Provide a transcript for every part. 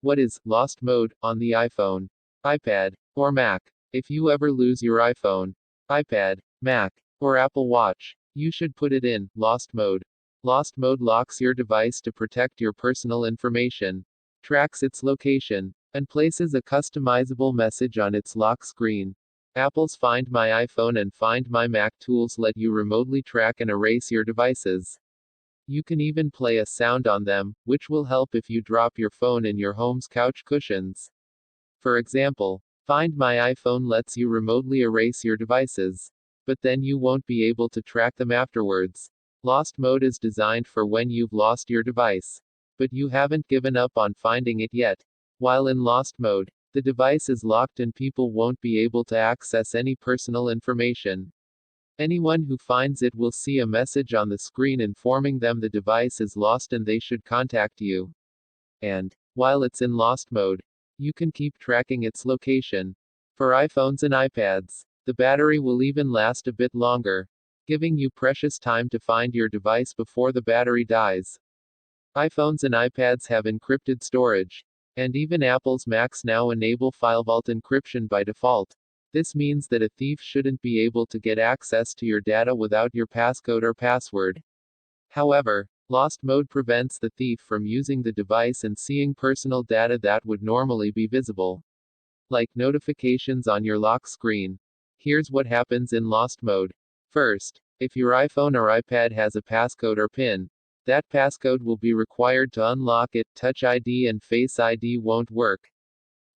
What is lost mode on the iPhone, iPad, or Mac? If you ever lose your iPhone, iPad, Mac, or Apple Watch, you should put it in lost mode. Lost mode locks your device to protect your personal information, tracks its location, and places a customizable message on its lock screen. Apple's Find My iPhone and Find My Mac tools let you remotely track and erase your devices. You can even play a sound on them, which will help if you drop your phone in your home's couch cushions. For example, Find My iPhone lets you remotely erase your devices. But then you won't be able to track them afterwards. Lost mode is designed for when you've lost your device, but you haven't given up on finding it yet. While in lost mode, the device is locked and people won't be able to access any personal information. Anyone who finds it will see a message on the screen informing them the device is lost and they should contact you. And, while it's in lost mode, you can keep tracking its location. For iPhones and iPads, the battery will even last a bit longer, giving you precious time to find your device before the battery dies. iPhones and iPads have encrypted storage, and even Apple's Macs now enable file vault encryption by default. This means that a thief shouldn't be able to get access to your data without your passcode or password. However, lost mode prevents the thief from using the device and seeing personal data that would normally be visible, like notifications on your lock screen. Here's what happens in lost mode. First, if your iPhone or iPad has a passcode or PIN, that passcode will be required to unlock it. Touch ID and Face ID won't work.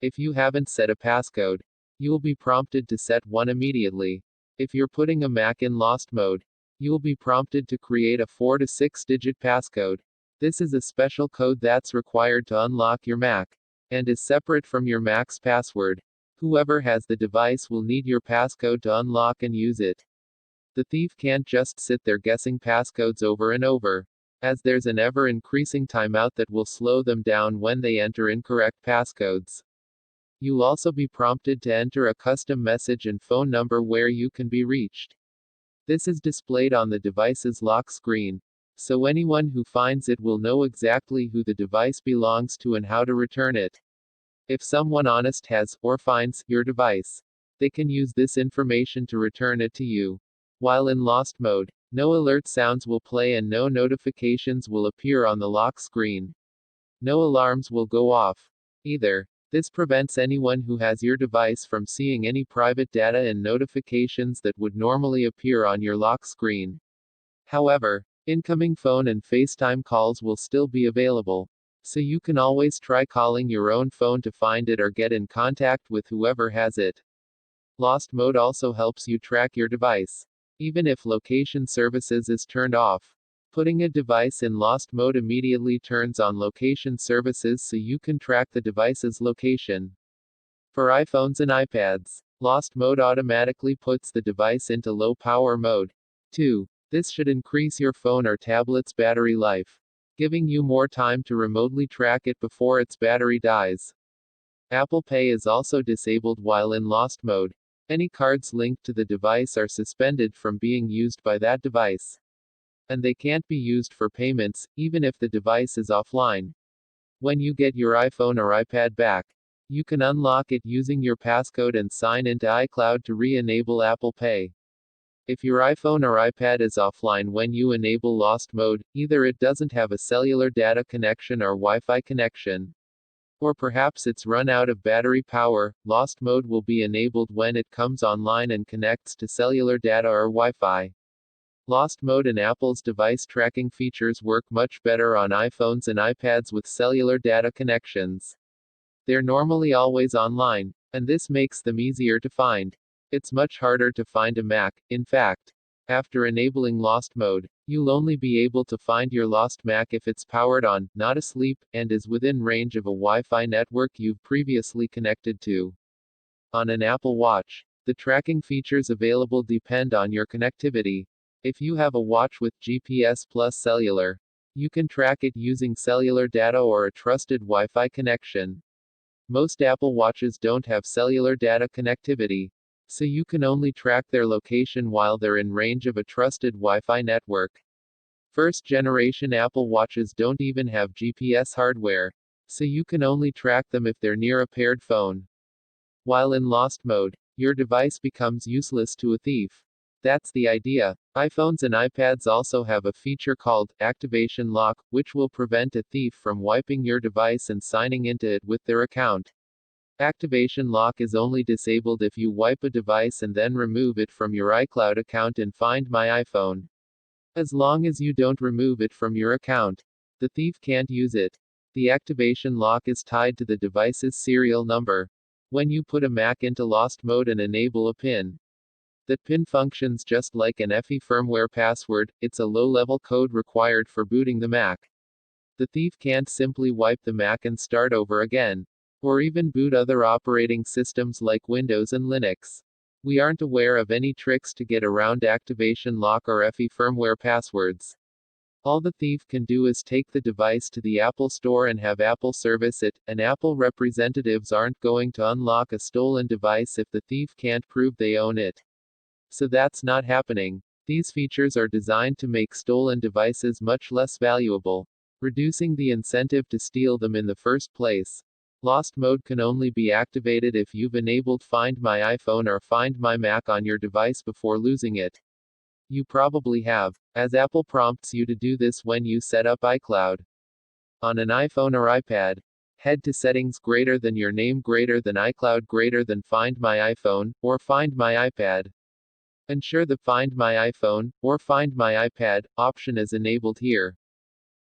If you haven't set a passcode, you will be prompted to set one immediately. If you're putting a Mac in lost mode, you will be prompted to create a 4 to 6 digit passcode. This is a special code that's required to unlock your Mac, and is separate from your Mac's password. Whoever has the device will need your passcode to unlock and use it. The thief can't just sit there guessing passcodes over and over, as there's an ever-increasing timeout that will slow them down when they enter incorrect passcodes. You'll also be prompted to enter a custom message and phone number where you can be reached. This is displayed on the device's lock screen, so anyone who finds it will know exactly who the device belongs to and how to return it. If someone honest has, or finds, your device, they can use this information to return it to you. While in lost mode, no alert sounds will play and no notifications will appear on the lock screen. No alarms will go off either. This prevents anyone who has your device from seeing any private data and notifications that would normally appear on your lock screen. However, incoming phone and FaceTime calls will still be available, so you can always try calling your own phone to find it or get in contact with whoever has it. Lost mode also helps you track your device, even if location services is turned off. Putting a device in lost mode immediately turns on location services so you can track the device's location. For iPhones and iPads, lost mode automatically puts the device into low power mode. 2. This should increase your phone or tablet's battery life, giving you more time to remotely track it before its battery dies. Apple Pay is also disabled while in lost mode. Any cards linked to the device are suspended from being used by that device, and they can't be used for payments, even if the device is offline. When you get your iPhone or iPad back, you can unlock it using your passcode and sign into iCloud to re-enable Apple Pay. If your iPhone or iPad is offline when you enable lost mode, either it doesn't have a cellular data connection or Wi-Fi connection, or perhaps it's run out of battery power. Lost mode will be enabled when it comes online and connects to cellular data or Wi-Fi. Lost mode and Apple's device tracking features work much better on iPhones and iPads with cellular data connections. They're normally always online, and this makes them easier to find. It's much harder to find a Mac. In fact, after enabling lost mode, you'll only be able to find your lost Mac if it's powered on, not asleep, and is within range of a Wi-Fi network you've previously connected to. On an Apple Watch, the tracking features available depend on your connectivity. If you have a watch with GPS plus cellular, you can track it using cellular data or a trusted Wi-Fi connection. Most Apple Watches don't have cellular data connectivity, so you can only track their location while they're in range of a trusted Wi-Fi network. First generation Apple Watches don't even have GPS hardware, so you can only track them if they're near a paired phone. While in lost mode, your device becomes useless to a thief. That's the idea. iPhones and iPads also have a feature called activation lock, which will prevent a thief from wiping your device and signing into it with their account. Activation lock is only disabled if you wipe a device and then remove it from your iCloud account in Find My iPhone. As long as you don't remove it from your account, the thief can't use it. The activation lock is tied to the device's serial number. When you put a Mac into lost mode and enable a PIN, that PIN functions just like an FE firmware password. It's a low-level code required for booting the Mac. The thief can't simply wipe the Mac and start over again, or even boot other operating systems like Windows and Linux. We aren't aware of any tricks to get around activation lock or FE firmware passwords. All the thief can do is take the device to the Apple Store and have Apple service it, and Apple representatives aren't going to unlock a stolen device if the thief can't prove they own it. So that's not happening. These features are designed to make stolen devices much less valuable, reducing the incentive to steal them in the first place. Lost mode can only be activated if you've enabled Find My iPhone or Find My Mac on your device before losing it. You probably have, as Apple prompts you to do this when you set up iCloud. On an iPhone or iPad, head to Settings greater than your name greater than iCloud greater than Find My iPhone, or Find My iPad. Ensure the Find My iPhone, or Find My iPad, option is enabled here.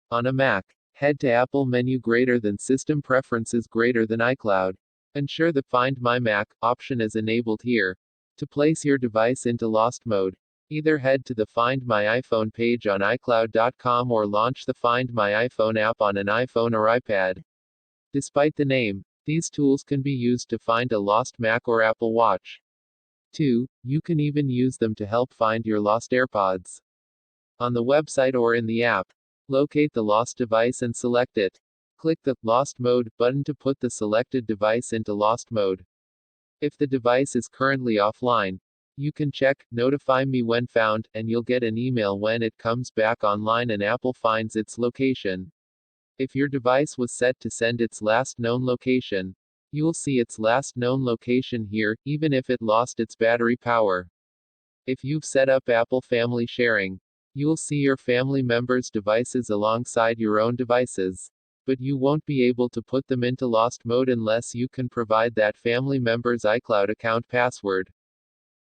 On a Mac, head to Apple menu greater than System Preferences greater than iCloud. Ensure the Find My Mac option is enabled here. To place your device into lost mode, either head to the Find My iPhone page on iCloud.com or launch the Find My iPhone app on an iPhone or iPad. Despite the name, these tools can be used to find a lost Mac or Apple Watch. 2. You can even use them to help find your lost AirPods. On the website or in the app, locate the lost device and select it. Click the Lost Mode button to put the selected device into lost mode. If the device is currently offline, you can check Notify Me When Found, and you'll get an email when it comes back online and Apple finds its location. If your device was set to send its last known location, you'll see its last known location here, even if it lost its battery power. If you've set up Apple Family Sharing, you'll see your family members' devices alongside your own devices. But you won't be able to put them into lost mode unless you can provide that family member's iCloud account password.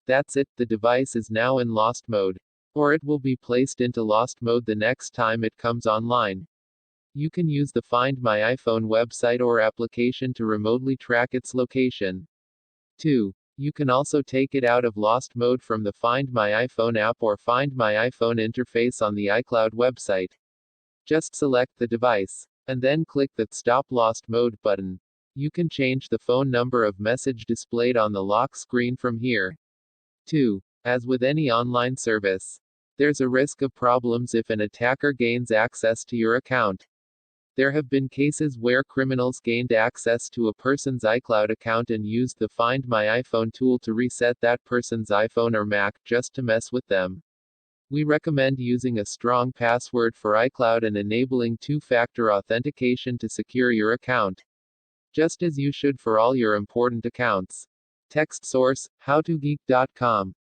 That's it, the device is now in lost mode. Or it will be placed into lost mode the next time it comes online. You can use the Find My iPhone website or application to remotely track its location. 2. You can also take it out of lost mode from the Find My iPhone app or Find My iPhone interface on the iCloud website. Just select the device, and then click the Stop Lost Mode button. You can change the phone number of message displayed on the lock screen from here. 2. As with any online service, there's a risk of problems if an attacker gains access to your account. There have been cases where criminals gained access to a person's iCloud account and used the Find My iPhone tool to reset that person's iPhone or Mac, just to mess with them. We recommend using a strong password for iCloud and enabling two-factor authentication to secure your account, just as you should for all your important accounts. Text source, howtogeek.com.